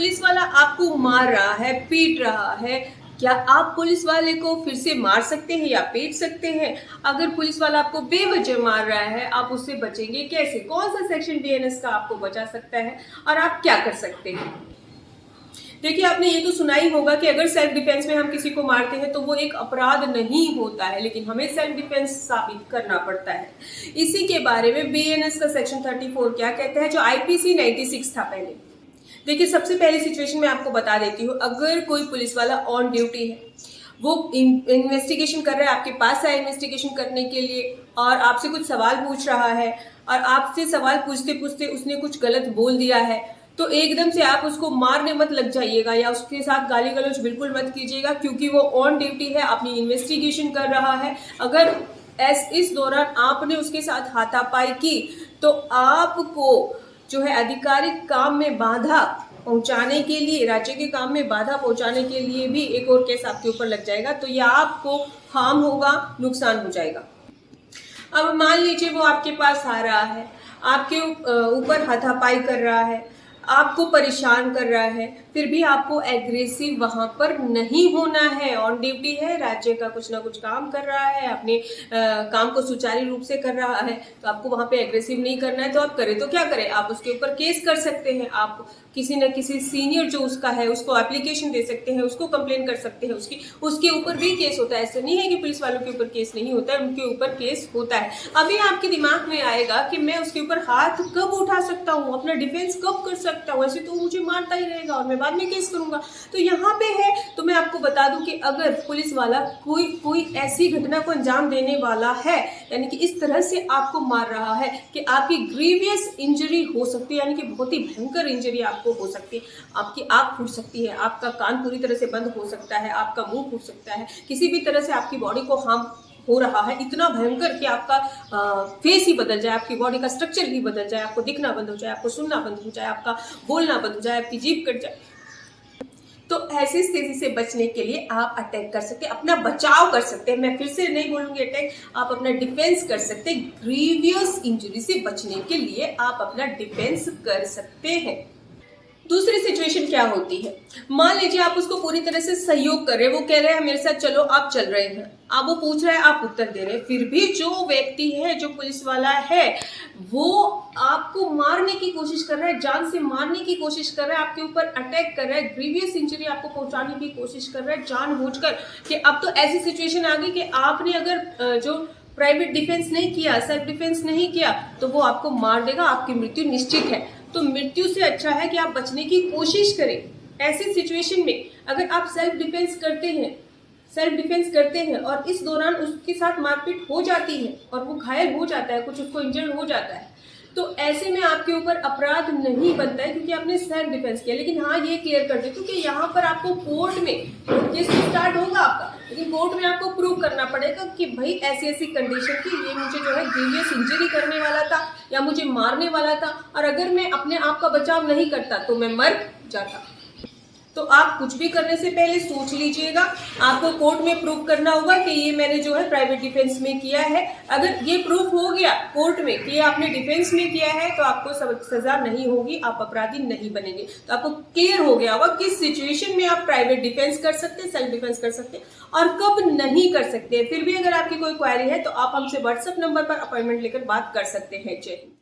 Police वाला आपको मार रहा है, पीट रहा है, क्या आप पुलिस वाले को फिर से मार सकते हैं या पीट सकते हैं? अगर पुलिस वाला आपको बेवजह मार रहा है, आप उससे बचेंगे कैसे? कौन सा सेक्शन बीएनएस का आपको बचा सकता है और आप क्या कर सकते हैं? देखिए, आपने ये तो सुना ही होगा कि अगर सेल्फ डिफेंस में हम किसी को मारते हैं तो वो एक अपराध नहीं होता है, लेकिन हमें सेल्फ डिफेंस साबित करना पड़ता है। इसी के बारे में बीएनएस का सेक्शन 34 क्या कहता है, जो आईपीसी 96 था पहले। देखिए, सबसे पहली सिचुएशन मैं आपको बता देती हूँ। अगर कोई पुलिस वाला ऑन ड्यूटी है, वो इन्वेस्टिगेशन कर रहा है, आपके पास आया इन्वेस्टिगेशन करने के लिए और आपसे कुछ सवाल पूछ रहा है और आपसे सवाल पूछते पूछते उसने कुछ गलत बोल दिया है, तो एकदम से आप उसको मारने मत लग जाइएगा या उसके साथ गाली गलौज बिल्कुल मत कीजिएगा, क्योंकि वो ऑन ड्यूटी है, अपनी इन्वेस्टिगेशन कर रहा है। अगर इस दौरान आपने उसके साथ हाथापाई की तो आपको जो है आधिकारिक काम में बाधा पहुंचाने के लिए, राज्य के काम में बाधा पहुंचाने के लिए भी एक और केस आपके ऊपर लग जाएगा। तो यह आपको हार्म होगा, नुकसान हो जाएगा। अब मान लीजिए वो आपके पास आ रहा है, आपके ऊपर हाथापाई कर रहा है, आपको परेशान कर रहा है, फिर भी आपको एग्रेसिव वहां पर नहीं होना है। ऑन ड्यूटी है, राज्य का कुछ ना कुछ काम कर रहा है, अपने काम को सुचारू रूप से कर रहा है, तो आपको वहां पे एग्रेसिव नहीं करना है। तो आप करें तो क्या करें, आप उसके ऊपर केस कर सकते हैं। आप किसी न किसी सीनियर जो उसका है उसको एप्लीकेशन दे सकते हैं, उसको कंप्लेन कर सकते हैं। उसके ऊपर भी केस होता है। ऐसा नहीं है कि पुलिस वालों के ऊपर केस नहीं होता है, उनके ऊपर केस होता है। अभी आपके दिमाग में आएगा कि मैं उसके ऊपर हाथ कब उठा सकता हूँ, अपना डिफेंस कब कर सकता हूँ, ऐसे तो मुझे मारता ही रहेगा और मैं बाद में केस करूंगा। तो यहाँ पे है, तो मैं आपको बता दूं कि अगर पुलिस वाला कोई ऐसी घटना को अंजाम देने वाला है, यानी कि इस तरह से आपको मार रहा है कि आपकी ग्रीवियस इंजरी हो सकती है, यानी कि बहुत ही भयंकर इंजरी आपको हो सकती है। आपकी आंख फूट सकती है, आपका कान पूरी तरह से बंद हो सकता है, आपका मुंह फूट सकता है, किसी भी तरह से आपकी बॉडी को हार्म हो रहा है, इतना भयंकर कि आपका फेस ही बदल जाए, आपकी बॉडी का स्ट्रक्चर ही बदल जाए, आपको दिखना बंद हो जाए, आपको सुनना बंद हो जाए, आपका बोलना बंद हो जाए, आपकी जीभ कट जाए। तो ऐसी स्थिति से बचने के लिए आप अटैक कर सकते हैं, अपना बचाव कर सकते हैं। मैं फिर से नहीं बोलूंगी अटैक, आप अपना डिफेंस कर सकते हैं। ग्रीवियस इंजरी से बचने के लिए आप अपना डिफेंस कर सकते हैं। दूसरी सिचुएशन क्या होती है, मान लीजिए आप उसको पूरी तरह से सहयोग कर रहे हैं, वो कह रहे हैं मेरे साथ चलो, आप चल रहे हैं, आप वो पूछ रहे हैं, आप उत्तर दे रहे हैं, फिर भी जो व्यक्ति है, जो पुलिस वाला है, वो आपको मारने की कोशिश कर रहा है, जान से मारने की कोशिश कर रहा है, आपके ऊपर अटैक कर रहा है, ग्रीवियस इंजरी आपको पहुंचाने की कोशिश कर रहा है जानबूझकर। कि अब तो ऐसी सिचुएशन आ गई कि आपने अगर जो प्राइवेट डिफेंस नहीं किया, सेल्फ डिफेंस नहीं किया, तो वो आपको मार देगा, आपकी मृत्यु निश्चित है। तो मृत्यु से अच्छा है कि आप बचने की कोशिश करें। ऐसी सिचुएशन में अगर आप सेल्फ डिफेंस करते हैं और इस दौरान उसके साथ मारपीट हो जाती है और वो घायल हो जाता है, कुछ उसको इंजर्ड हो जाता है, तो ऐसे में आपके ऊपर अपराध नहीं बनता है, क्योंकि आपने सेल्फ डिफेंस किया। लेकिन हाँ, ये क्लियर कर दे, क्योंकि यहाँ पर आपको कोर्ट में केस स्टार्ट होगा आपका, लेकिन कोर्ट में आपको प्रूव करना पड़ेगा कि भाई ऐसी ऐसी कंडीशन थी, ये मुझे जो है ग्रीवियस इंजरी करने वाला था या मुझे मारने वाला था, और अगर मैं अपने आप का बचाव नहीं करता तो मैं मर जाता। तो आप कुछ भी करने से पहले सोच लीजिएगा। आपको कोर्ट में प्रूव करना होगा कि ये मैंने जो है प्राइवेट डिफेंस में किया है। अगर ये प्रूफ हो गया कोर्ट में कि ये आपने डिफेंस में किया है, तो आपको सजा नहीं होगी, आप अपराधी नहीं बनेंगे। तो आपको क्लियर हो गया होगा किस सिचुएशन में आप प्राइवेट डिफेंस कर सकते हैं, सेल्फ डिफेंस कर सकते हैं और कब नहीं कर सकते। फिर भी अगर आपकी कोई क्वेरी है तो आप हमसे व्हाट्सएप नंबर पर अपॉइंटमेंट लेकर बात कर सकते हैं। जय हिंद।